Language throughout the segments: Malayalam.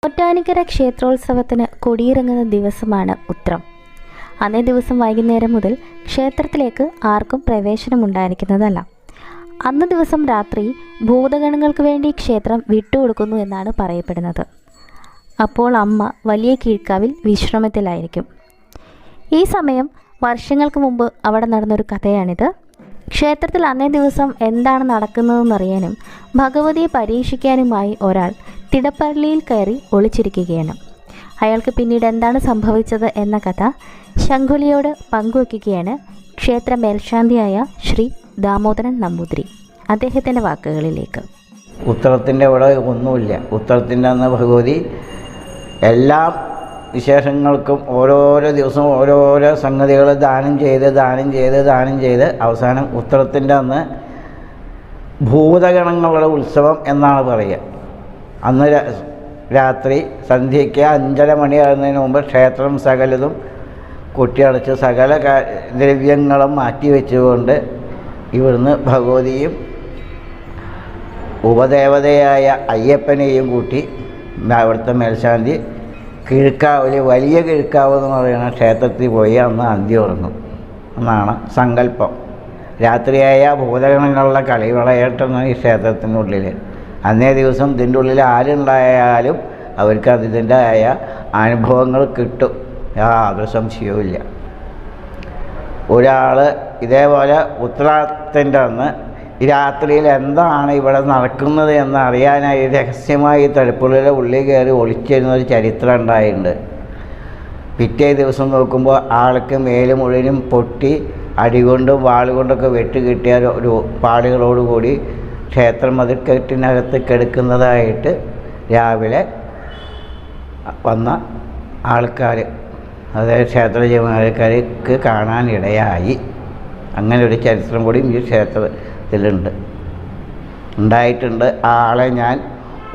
ചോറ്റാനിക്കര ക്ഷേത്രോത്സവത്തിന് കൊടിയിറങ്ങുന്ന ദിവസമാണ് ഉത്രം. അന്നേ ദിവസം വൈകുന്നേരം മുതൽ ക്ഷേത്രത്തിലേക്ക് ആർക്കും പ്രവേശനമുണ്ടായിരിക്കുന്നതല്ല. അന്ന് ദിവസം രാത്രി ഭൂതഗണങ്ങൾക്ക് വേണ്ടി ക്ഷേത്രം വിട്ടുകൊടുക്കുന്നു എന്നാണ് പറയപ്പെടുന്നത്. അപ്പോൾ അമ്മ വലിയ കീഴ്ക്കാവിൽ വിശ്രമത്തിലായിരിക്കും. ഈ സമയം വർഷങ്ങൾക്ക് മുമ്പ് അവിടെ നടന്നൊരു കഥയാണിത്. ക്ഷേത്രത്തിൽ അന്നേ ദിവസം എന്താണ് നടക്കുന്നതെന്നറിയാനും ഭഗവതിയെ പരീക്ഷിക്കാനുമായി ഒരാൾ തിടപ്പള്ളിയിൽ കയറി ഒളിച്ചിരിക്കുകയാണ്. അയാൾക്ക് പിന്നീട് എന്താണ് സംഭവിച്ചത് എന്ന കഥ ശങ്കുലിയോട് പങ്കുവയ്ക്കുകയാണ് ക്ഷേത്ര മേൽശാന്തിയായ ശ്രീ ദാമോദരൻ നമ്പൂതിരി. അദ്ദേഹത്തിൻ്റെ വാക്കുകളിലേക്ക്. ഉത്തരത്തിൻ്റെ ഇവിടെ ഒന്നുമില്ല. ഉത്തരത്തിൻ്റെ അന്ന് ഭഗവതി എല്ലാ വിശേഷങ്ങൾക്കും ഓരോരോ ദിവസവും ഓരോരോ സംഗതികൾ ദാനം ചെയ്ത് അവസാനം ഉത്തരത്തിൻ്റെ അന്ന് ഭൂതഗണങ്ങളുടെ ഉത്സവം എന്നാണ് പറയുക. അന്ന് രാത്രി സന്ധ്യയ്ക്ക് 5:30 മണിയാകുന്നതിന് മുമ്പ് ക്ഷേത്രം സകലതും കൊട്ടിയടച്ച് സകല ദ്രവ്യങ്ങളും മാറ്റി വെച്ചുകൊണ്ട് ഇവിടുന്ന് ഭഗവതിയും ഉപദേവതയായ അയ്യപ്പനെയും കൂട്ടി അവിടുത്തെ മേൽശാന്തി കിഴക്കാവിൽ വലിയ കിഴക്കാവ് എന്ന് പറയുന്ന ക്ഷേത്രത്തിൽ പോയി അന്ന് അന്തി ഉറങ്ങും എന്നാണ് സങ്കല്പം. രാത്രിയായ ഭൂതഗണങ്ങളുടെ കളിവളയായിട്ടാണ് ഈ ക്ഷേത്രത്തിനുള്ളിൽ. അന്നേ ദിവസം ഇതിൻ്റെ ഉള്ളിൽ ആരുണ്ടായാലും അവർക്ക് അതിൻ്റെതായ അനുഭവങ്ങൾ കിട്ടും, യാതൊരു സംശയവുമില്ല. ഒരാൾ ഇതേപോലെ ഉത്രാടത്തിൻ്റെ അന്ന് രാത്രിയിൽ എന്താണ് ഇവിടെ നടക്കുന്നത് എന്ന് അറിയാനായി രഹസ്യമായി തടുപ്പുള്ളിലെ ഉള്ളിൽ കയറി ഒളിച്ചിരുന്നൊരു ചരിത്രം ഉണ്ടായിട്ടുണ്ട്. പിറ്റേ ദിവസം നോക്കുമ്പോൾ ആൾക്ക് മേല് മുഴുവനും പൊട്ടി അടികൊണ്ടും വാളുകൊണ്ടൊക്കെ വെട്ട് കിട്ടിയ ഒരു പാടുകളോടുകൂടി ക്ഷേത്രം മതിൽക്കെട്ടിനകത്ത് കിടക്കുന്നതായിട്ട് രാവിലെ വന്ന ആൾക്കാർ, അതായത് ക്ഷേത്ര ജീവനക്കാർക്ക് കാണാനിടയായി. അങ്ങനെ ഒരു ചരിത്രം കൂടി ഈ ക്ഷേത്രത്തിലുണ്ട്, ഉണ്ടായിട്ടുണ്ട്. ആ ആളെ ഞാൻ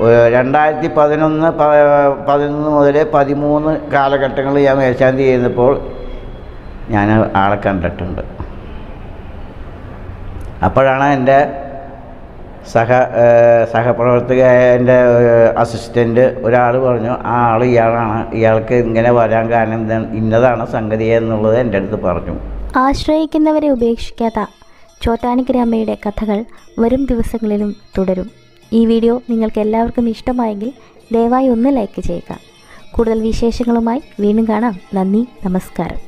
2011 മുതൽ 13 കാലഘട്ടങ്ങളിൽ ഞാൻ മേൽശാന്തി ചെയ്യുന്നപ്പോൾ ഞാൻ ആളെ കണ്ടിട്ടുണ്ട്. അപ്പോഴാണ് എൻ്റെ സഹപ്രവർത്തകയായ എൻ്റെ അസിസ്റ്റൻ്റ് ഒരാൾ പറഞ്ഞു, ആ ആൾ ഇയാളാണ്, ഇയാൾക്ക് ഇങ്ങനെ വരാൻ കാരണം ഇന്നതാണ് സംഗതി എന്നുള്ളത് എൻ്റെ അടുത്ത് പറഞ്ഞു. ആശ്രയിക്കുന്നവരെ ഉപേക്ഷിക്കാത്ത ചോറ്റാനിക്കര അമ്മയുടെ കഥകൾ വരും ദിവസങ്ങളിലും തുടരും. ഈ വീഡിയോ നിങ്ങൾക്ക് എല്ലാവർക്കും ഇഷ്ടമായെങ്കിൽ ദയവായി ഒന്ന് ലൈക്ക് ചെയ്യുക. കൂടുതൽ വിശേഷങ്ങളുമായി വീണ്ടും കാണാം. നന്ദി, നമസ്കാരം.